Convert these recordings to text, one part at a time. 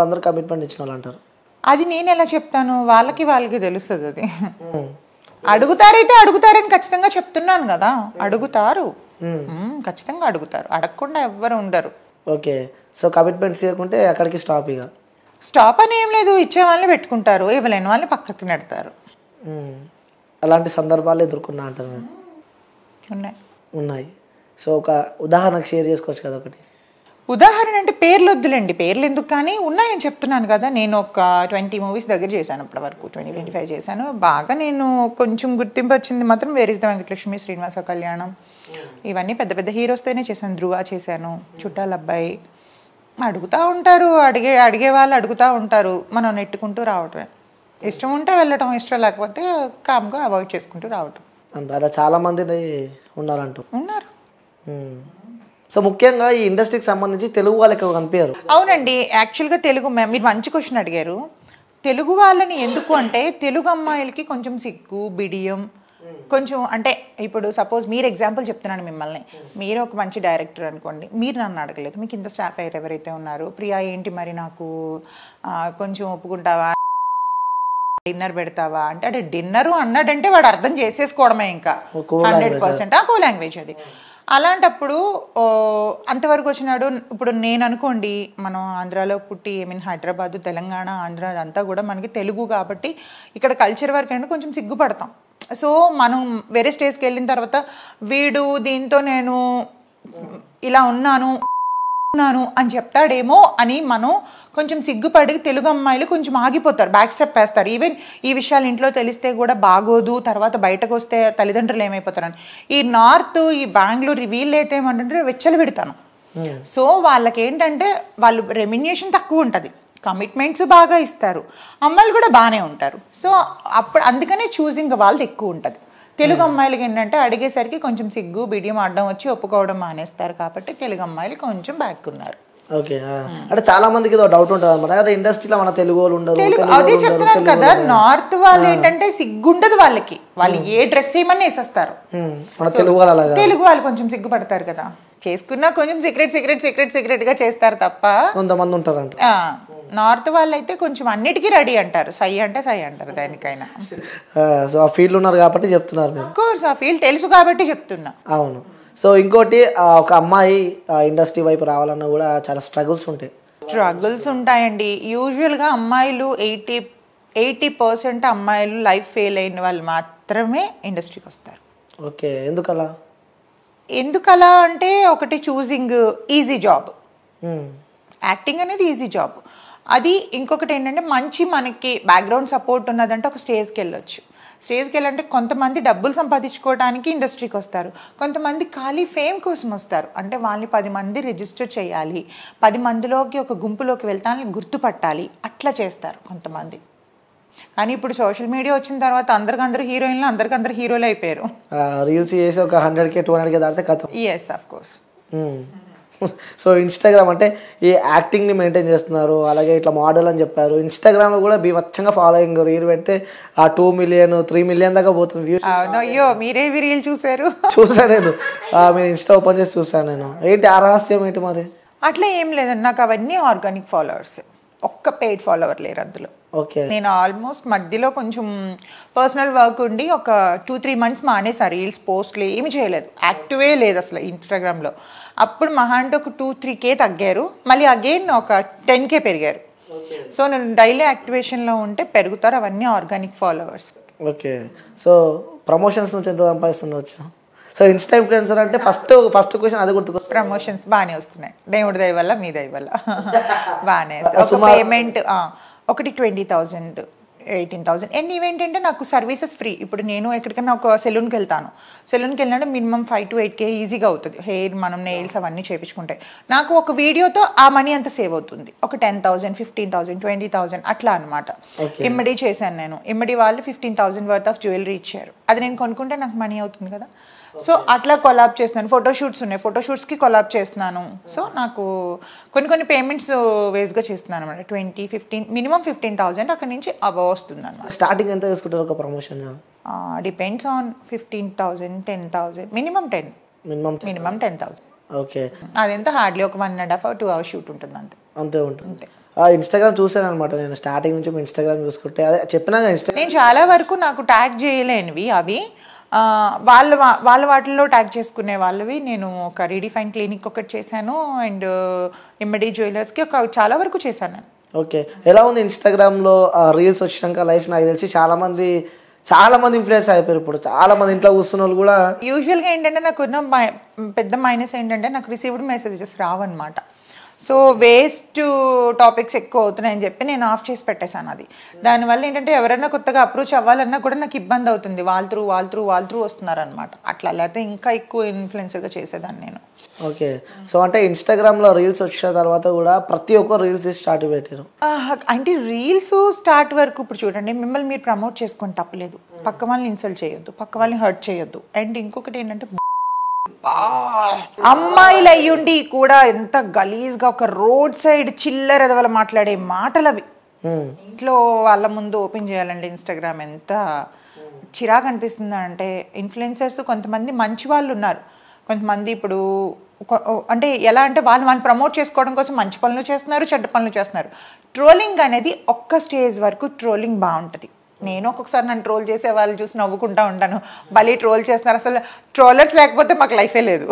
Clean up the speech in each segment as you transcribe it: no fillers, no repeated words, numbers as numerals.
అందరూ కమిట్మెంట్ ఇచ్చిన వాళ్ళు అంటారు. అది నేను ఎలా చెప్తాను, వాళ్ళకి తెలుస్తుంది అది. అడుగుతారైతే అడుగుతారని ఖచ్చితంగా చెప్తున్నాను కదా, అడుగుతారు, ఖచ్చితంగా అడుగుతారు, అడగకుండా ఎవ్వరు ఉండరు. ఓకే, సో కమిట్మెంట్స్ ఇవ్వకుంటే అక్కడికి స్టాప్. ఇక స్టాప్ అని ఏం లేదు, ఇచ్చే వాళ్ళని పెట్టుకుంటారు, ఇవ్వలేని వాళ్ళని పక్కకి నెడతారు. అలాంటి సందర్భాలు ఎదుర్కొన్నా అంటారు. ఉన్నాయి. సో ఒక ఉదాహరణకు షేర్ చేసుకోవచ్చు కదా ఒకటి. ఉదాహరణ అంటే పేర్లు వద్దులేండి, పేర్లు ఎందుకు, కానీ ఉన్నాయని చెప్తున్నాను కదా. నేను ఒక 20 మూవీస్ దగ్గర చేశాను ఇప్పటి వరకు, 20-25 చేశాను. బాగా నేను కొంచెం గుర్తింపు వచ్చింది మాత్రం where is the Venkatalakshmi, Srinivasa Kalyanam, ఇవన్నీ పెద్ద పెద్ద హీరోస్తోనే చేశాను. ధ్రువ చేశాను, చుట్టాల అబ్బాయి. అడుగుతూ ఉంటారు, అడిగే వాళ్ళు అడుగుతూ ఉంటారు, మనం నెట్టుకుంటూ రావటమే. ఇష్టం ఉంటే వెళ్ళటం, ఇష్టం లేకపోతే కామ్గా అవాయిడ్ చేసుకుంటూ రావటం. అలా చాలా మంది ఉన్నారు. సో ముఖ్యంగా ఈ ఇండస్ట్రీకి సంబంధించి తెలుగు వాళ్ళకి ఎక్కువ కనిపించారు. అవునండి, యాక్చువల్గా తెలుగు, మీరు మంచి క్వశ్చన్ అడిగారు. తెలుగు వాళ్ళని ఎందుకు అంటే, తెలుగు అమ్మాయిలకి కొంచెం సిగ్గు, బిడియం, కొంచెం అంటే ఇప్పుడు సపోజ్ మీరు ఎగ్జాంపుల్ చెప్తున్నాను మిమ్మల్ని, మీరు ఒక మంచి డైరెక్టర్ అనుకోండి, మీరు నన్ను అడగలేదు, మీకు ఇంత స్టాఫ్ అయ్యారు ఎవరైతే ఉన్నారు, ప్రియా ఏంటి మరి నాకు కొంచెం ఒప్పుకుంటావా, డిన్నర్ పెడతావా అంటే, అంటే డిన్నరు అన్నాడంటే వాడు అర్థం చేసేసుకోవడమే ఇంకా 100%. కో లాంగ్వేజ్ అది. అలాంటప్పుడు అంతవరకు వచ్చినాడు. ఇప్పుడు నేను అనుకోండి, మనం ఆంధ్రాలో పుట్టి, హైదరాబాద్, తెలంగాణ, ఆంధ్ర అదంతా కూడా మనకి తెలుగు కాబట్టి ఇక్కడ కల్చర్ వరకు అంటే కొంచెం సిగ్గుపడతాం. సో మనం వేరే స్టేజ్కి వెళ్ళిన తర్వాత వీడు దీంతో నేను ఇలా ఉన్నాను అని చెప్తాడేమో అని మనం కొంచెం సిగ్గుపడి తెలుగు అమ్మాయిలు కొంచెం ఆగిపోతారు, బ్యాక్ స్టెప్ వేస్తారు. ఈవెన్ ఈ విషయాలు ఇంట్లో తెలిస్తే కూడా బాగోదు, తర్వాత బయటకు వస్తే తల్లిదండ్రులు ఏమైపోతారని. ఈ నార్త్, ఈ బెంగళూరు, వీళ్ళు అయితే ఏమంటే వెచ్చలు పెడతాను. సో వాళ్ళకి ఏంటంటే వాళ్ళు రెమ్యునరేషన్ తక్కువ ఉంటుంది, కమిట్మెంట్స్ బాగా ఇస్తారు, అమ్మాయిలు కూడా బాగానే ఉంటారు. సో అప్పుడు అందుకనే చూసింగ్ వాళ్ళది ఎక్కువ ఉంటుంది. తెలుగు అమ్మాయిలకి ఏంటంటే అడిగేసరికి కొంచెం సిగ్గు, బిడియం, అడ్డం వచ్చి ఒప్పుకోవడం మానేస్తారు. కాబట్టి తెలుగు అమ్మాయిలు కొంచెం బ్యాక్ ఉన్నారు. ఓకే, అంటే చాలా మందికి డౌట్ ఉంటుంది అనమాట, ఇండస్ట్రీలో మన తెలుగు వాళ్ళు ఉండరు. అదే చెప్తున్నాను కదా, నార్త్ వాళ్ళు ఏంటంటే సిగ్గుండదు వాళ్ళకి, వాళ్ళు ఏ డ్రెస్ ఏమన్నా వేసేస్తారు. తెలుగు వాళ్ళు కొంచెం సిగ్గుపడతారు కదా, చేసుకున్నా కొంచెం సీక్రెట్ గా చేస్తారు తప్ప. కొంతమంది ఉంటారంట. నార్త్ వాళ్ళు అయితే కొంచెం అన్నిటికీ రెడీ అంటారు, సై అంటే సై అంటారు దానికైనా. సో ఆ ఫీల్డ్ ఉన్నారు కాబట్టి చెప్తున్నారు. ఆఫ్ కోర్స్ ఆ ఫీల్డ్ తెలుసు కాబట్టి చెప్తున్నా. అవును. సో ఇంకోటి, ఒక అమ్మాయి ఇండస్ట్రీ వైపు రావాలన్నా కూడా చాలా స్ట్రగుల్స్ ఉంటాయండి. యూజువల్గా అమ్మాయిలు 80% అమ్మాయిలు లైఫ్ ఫెయిల్ అయిన వాళ్ళు మాత్రమే ఇండస్ట్రీకి వస్తారు. ఓకే, ఎందుకలా అంటే ఒకటి చూసింగ్ ఈజీ జాబ్, యాక్టింగ్ అనేది ఈజీ జాబ్. అది ఇంకొకటి ఏంటంటే మంచి మనకి బ్యాక్గ్రౌండ్ సపోర్ట్ ఉన్నదంటే ఒక స్టేజ్కి వెళ్ళొచ్చు. స్టేజ్కి వెళ్ళాలంటే కొంతమంది డబ్బులు సంపాదించుకోవడానికి ఇండస్ట్రీకి వస్తారు, కొంతమంది ఖాళీ ఫేమ్ కోసం వస్తారు. అంటే వాళ్ళని 10 మంది రిజిస్టర్ చేయాలి, 10 మందిలోకి ఒక గుంపులోకి వెళ్తానని గుర్తుపట్టాలి, అట్లా చేస్తారు కొంతమంది. కానీ ఇప్పుడు సోషల్ మీడియా వచ్చిన తర్వాత అందరికందరూ హీరోయిన్లు, అందరికందరూ హీరోలు అయిపోయారు. రీల్స్ చేసి ఒక 100K 200K దాటితే కథ. Yes, of course. So Instagram అంటే ఈ యాక్టింగ్ని మెయింటైన్ చేస్తున్నారు, అలాగే ఇట్లా మోడల్ అని చెప్పారు. ఇన్స్టాగ్రామ్లో కూడా బీభత్సంగా ఫాలోయింగ్, రీల్ పెడితే ఆ 2 మిలియన్ 3 మిలియన్ దాకా పోతుంది వ్యూస్. అయ్యో, మీరేవి రీల్ చూసాను నేను, మీరు ఇన్స్టా ఓపెన్ చేసి చూసాను నేను. ఏంటి ఆ రహస్యం ఏంటి మాది? అట్లా ఏం లేదండి, నాకు అవన్నీ ఆర్గానిక్ ఫాలోవర్స్, ఒక్క పెయిడ్ ఫాలోవర్ లేరు అందులో. ఓకే, నేను ఆల్మోస్ట్ మధ్యలో కొంచెం పర్సనల్ వర్క్ ఉండి ఒక 2-3 మంత్స్ మానేసా, రీల్స్ పోస్ట్లు ఏమి చేయలేదు, యాక్టివే లేదు అసలు ఇన్స్టాగ్రామ్లో. అప్పుడు మహా అంటే ఒక 2-3K తగ్గారు, మళ్ళీ అగైన్ ఒక 10K పెరిగారు. సో నేను డైలీ యాక్టివేషన్లో ఉంటే పెరుగుతారు, అవన్నీ organic followers. Okay, so promotions నుంచి ఎంత సంపాదిస్తుండవచ్చు? సో ఇన్స్టా ఇన్ఫ్లుయెన్సర్ అంటే ఫస్ట్ క్వశ్చన్ అది గుర్తుకొస్తుంది. ప్రమోషన్స్ బాగానే వస్తున్నాయి, దేవుడి దయ వల్ల, మీ దయ వల్ల బాగానే. పేమెంట్ ఒకటి 20,000 18,000. అండ్ ఇవేంటంటే నాకు సర్వీసెస్ ఫ్రీ. ఇప్పుడు నేను ఎక్కడికైనా ఒక సెలూన్కి వెళ్తాను, సెలూన్కి వెళ్ళినట్టు మినిమం 5 to 8K ఈజీగా అవుతుంది. హెయిర్, మనం నెయిల్స్ అవన్నీ చేయించుకుంటే నాకు ఒక వీడియోతో ఆ మనీ అంతా సేవ్ అవుతుంది. ఒక 10,000, 15,000, 20,000 అట్లా అనమాట. ఇమ్మడి చేశాను నేను, ఇమ్మడి వాళ్ళు 15,000 వర్త్ ఆఫ్ జ్యువెలరీ ఇచ్చారు, అది నేను కొనుక్కుంటే నాకు మనీ అవుతుంది కదా. సో అట్లా కొలాబ్ చేస్తున్నాను, ఫోటోషూట్స్ ఉన్నాయి, ఫోటోషూట్స్కి కొలాబ్ చేస్తున్నాను. సో నాకు కొన్ని పేమెంట్స్ వేస్గా చేస్తున్నాను అనమాట. 20-15 మినిమం 15,000 అక్కడి నుంచి అబవ్ వస్తుంది అనమాట. స్టార్టింగ్ ఎంత తీసుకుంటారు ఒక promotion? Depends on 15,000, 10,000, minimum 10,000. Okay, అదెంత హార్డ్లీ ఒక 1.5 or 2 hours షూట్ ఉంటుంది, అంతే ఉంటుంది. ఇన్స్టాగ్రామ్ చూసాను అనమాట నేను స్టార్టింగ్ నుంచి ఇన్స్టాగ్రామ్ చూసుకుంటే అదే చెప్పినా నేను చాలా వరకు నాకు ట్యాగ్ చేయలేనివి అవి వాళ్ళ వాటిల్లో ట్యాగ్ చేసుకునే వాళ్ళవి నేను ఒక రీడిఫైన్ క్లినిక్ ఒకటి చేశాను అండ్ ఇమ్మడి జ్యువెలర్స్కి చాలా వరకు చేశాను నేను. ఓకే, ఎలా ఉంది ఇన్స్టాగ్రామ్లో రీల్స్ వచ్చినాక లైఫ్? నాకు తెలిసి చాలా మంది ఇన్ఫ్లుయెన్స్ అయిపోయారు ఇప్పుడు. చాలా మంది ఇంట్లో కూర్చున్న వాళ్ళు కూడా. యూజువల్గా ఏంటంటే నాకున్న పెద్ద మైనస్ ఏంటంటే నాకు రిసీవ్డ్ మెసేజెస్ రావన్నమాట. సో వేస్ట్ టాపిక్స్ ఎక్కువ అవుతున్నాయని చెప్పి నేను ఆఫ్ చేసి పెట్టేశాను అది. దానివల్ల ఏంటంటే ఎవరైనా కొత్తగా అప్రోచ్ అవ్వాలన్నా కూడా నాకు ఇబ్బంది అవుతుంది. వాళ్ళ త్రూ వస్తున్నారనమాట. అట్లా లేకపోతే ఇంకా ఎక్కువ ఇన్ఫ్లుయెన్సర్గా చేసేదాన్ని నేను. ఓకే, సో అంటే ఇన్స్టాగ్రామ్లో రీల్స్ వచ్చిన తర్వాత కూడా ప్రతి ఒక్కరు రీల్స్ స్టార్ట్ పెట్టారు. అంటే రీల్స్ స్టార్ట్ వరకు ఇప్పుడు చూడండి, మిమ్మల్ని మీరు ప్రమోట్ చేసుకొని తప్పలేదు, పక్క వాళ్ళని ఇన్సల్ట్ చేయొద్దు, పక్క వాళ్ళని హర్ట్ చేయొద్దు. అండ్ ఇంకొకటి ఏంటంటే అమ్మాయిలు అయ్యుండి కూడా ఎంత గలీజ్గా ఒక రోడ్ సైడ్ చిల్లర ఎదవల మాట్లాడే మాటలు అవి ఇంట్లో వాళ్ళ ముందు ఓపెన్ చేయాలండి ఇన్స్టాగ్రామ్. ఎంత చిరాకు అనిపిస్తుంది అంటే ఇన్ఫ్లుయెన్సర్స్ కొంతమంది మంచి వాళ్ళు ఉన్నారు, కొంతమంది ఇప్పుడు అంటే ఎలా అంటే వాళ్ళు ప్రమోట్ చేసుకోవడం కోసం మంచి పనులు చేస్తున్నారు, చెడ్డ పనులు చేస్తున్నారు. ట్రోలింగ్ అనేది ఒక్క స్టేజ్ వరకు ట్రోలింగ్ బాగుంటుంది. నేను ఒక్కొక్కసారి నన్ను ట్రోల్ చేసే వాళ్ళు చూసి నవ్వుకుంటా ఉంటాను, భలే ట్రోల్ చేస్తున్నారు, అసలు ట్రోలర్స్ లేకపోతే మాకు లైఫే లేదు.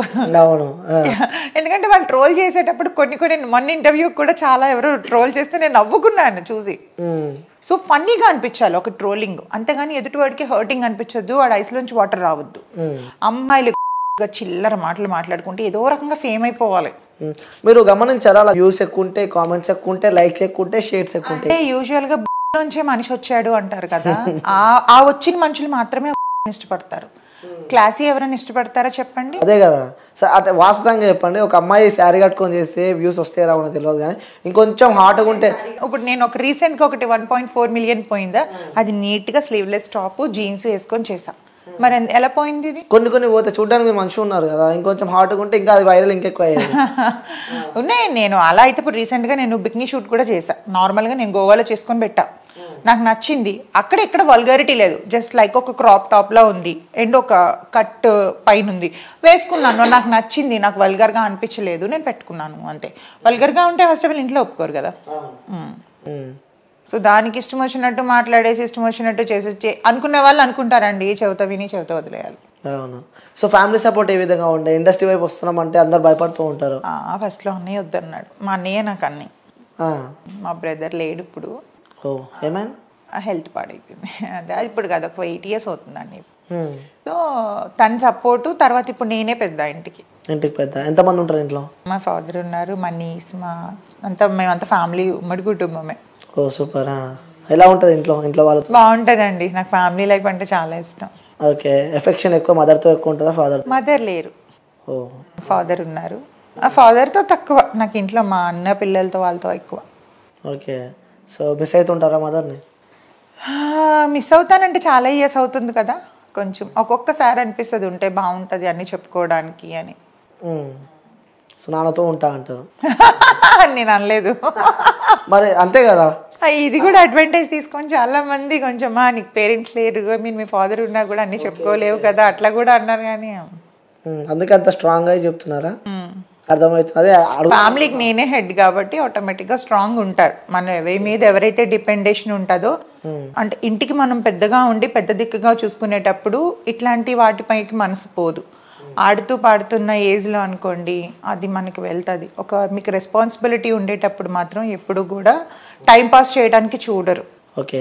ఎందుకంటే వాళ్ళు ట్రోల్ చేసేటప్పుడు కొన్ని మొన్న ఇంటర్వ్యూ కూడా చాలా ఎవరు ట్రోల్ చేస్తే నేను నవ్వుకున్నాను చూసి. సో ఫన్నీగా అనిపించాలి ఒక ట్రోలింగ్, అంతేగాని ఎదుటివాడికి హర్టింగ్ అనిపించొద్దు, వాడి ఐస్లోంచి వాటర్ రావద్దు. అమ్మాయిలు చిల్లర మాటలు మాట్లాడుకుంటే ఏదో రకంగా ఫేమ్ అయిపోవాలి. మీరు గమనించారా, అలా వ్యూస్ ఎక్కువ ఉంటే, కామెంట్స్ ఎక్కువ ఉంటే, లైక్స్ ఎక్కువ ఉంటే, షేర్స్ ఎక్కువ ఉంటే? యూజువల్ గా నుంచే మనిషి వచ్చాడు అంటారు కదా, ఆ వచ్చిన మనుషులు మాత్రమే ఇష్టపడతారు. క్లాసీ ఎవరైనా ఇష్టపడతారా చెప్పండి? అదే కదా. సో అంటే వాస్తవంగా చెప్పండి, ఒక అమ్మాయి శారీ కట్టుకొని చేస్తే వ్యూస్ వస్తే రావడం తెలియదు, కానీ ఇంకొంచెం హాట్గా ఉంటే. ఇప్పుడు నేను ఒక రీసెంట్గా ఒకటి 1.4 మిలియన్ పోయిందా, అది నీట్గా స్లీవ్లెస్ టాప్ జీన్స్ వేసుకొని చేసా. మరి ఎలా పోయింది ఇది? కొన్ని పోతే చూడడానికి మీరు మంచిగా ఉన్నారు కదా, ఇంకొంచెం హాట్గా ఉంటే ఇంకా అది వైరల్ ఇంకెక్కువ అయ్యేది. ఉన్నాయి. నేను అలా అయితే ఇప్పుడు రీసెంట్గా నేను బిక్నీ షూట్ కూడా చేసా. నార్మల్గా నేను గోవాలో చేసుకొని పెట్టా, నాకు నచ్చింది. అక్కడ ఎక్కడ వల్గారిటీ లేదు, జస్ట్ లైక్ ఒక క్రాప్ టాప్ లా ఉంది అండ్ ఒక కట్ పైన ఉంది, వేసుకున్నాను, నాకు నచ్చింది, నాకు వల్గర్గా అనిపించలేదు, నేను పెట్టుకున్నాను అంతే. వల్గర్గా ఉంటే ఫస్ట్ ఆఫ్ ఆల్ ఇంట్లో ఒప్పుకోరు కదా. సో దానికి ఇష్టం వచ్చినట్టు మాట్లాడేసి ఇష్టం వచ్చినట్టు చేసి అనుకునే వాళ్ళు అనుకుంటారండి, చెవిత విని చెవిత వదిలేయాలి. అవును. సో ఫ్యామిలీ సపోర్ట్ ఏ విధంగా ఉండే? ఇండస్ట్రీ వైపు వస్తున్నాం అంటే అందరు భయపడుతూ ఉంటారు. ఫస్ట్లో అన్నయ్య వద్దన్నాడు, మా అన్నయ్య నాకు అన్నీ. మా బ్రదర్ లేడు ఇప్పుడు. ఏమైనా హెల్త్ పాడైపోయింది, అదే ఇప్పుడు కాదు ఒక 8 years అవుతుందండి. సో తన సపోర్టు తర్వాత ఇప్పుడు నేనే పెద్ద ఇంటికి పెద్ద. ఎంతమంది ఉంటారు ఇంట్లో? మా ఫాదర్ ఉన్నారు, మా నీస్, మేమంతా ఫ్యామిలీ, ఉమ్మడి కుటుంబమే. ఓ సూపర్. ఎలా ఉంటుంది ఇంట్లో వాళ్ళతో? బాగుంటుందండి, నాకు ఫ్యామిలీ లైఫ్ అంటే చాలా ఇష్టం. ఓకే, ఎఫెక్షన్ ఎక్కువ మదర్తో ఎక్కువ ఉంటుందా? మదర్ లేరు, ఫాదర్ ఉన్నారు. ఆ ఫాదర్తో తక్కువ, నాకు ఇంట్లో మా అన్న పిల్లలతో వాళ్ళతో ఎక్కువ. ఓకే, సో మిస్ అవుతుంటారా మదర్ని? మిస్ అవుతానంటే చాలా ఇయర్స్ అవుతుంది కదా, కొంచెం ఒక్కొక్కసారి అనిపిస్తుంది ఉంటే బాగుంటుంది అన్ని చెప్పుకోవడానికి అని. సో నాన్నతో ఉంటా అంటారు? నేను అనలేదు. మరి అంతే కదా, ఇది కూడా అడ్వాంటేజ్ తీసుకొని చాలా మంది కొంచెం నీకు పేరెంట్స్ లేరు, మీ ఫాదర్ ఉన్నా కూడా అన్ని చెప్పుకోలేవు కదా అట్లా కూడా అన్నారు. కానీ అందుకే అంత స్ట్రాంగ్ గా చెప్తున్నారా? అర్థమవుతుంది. అదే ఫ్యామిలీకి నేనే హెడ్ కాబట్టి ఆటోమేటిక్ గా స్ట్రాంగ్ ఉంటారు. మనం మీద ఎవరైతే డిపెండేషన్ ఉంటుందో, అంటే ఇంటికి మనం పెద్దగా ఉండి పెద్ద దిక్కుగా చూసుకునేటప్పుడు ఇట్లాంటి వాటిపైకి మనసు పోదు. ఆడుతూ పాడుతున్న ఏజ్లో అనుకోండి అది మనకి వెళ్తుంది. మీకు రెస్పాన్సిబిలిటీ ఉండేటప్పుడు మాత్రం ఎప్పుడు కూడా టైం పాస్ చేయడానికి చూడరు. ఓకే.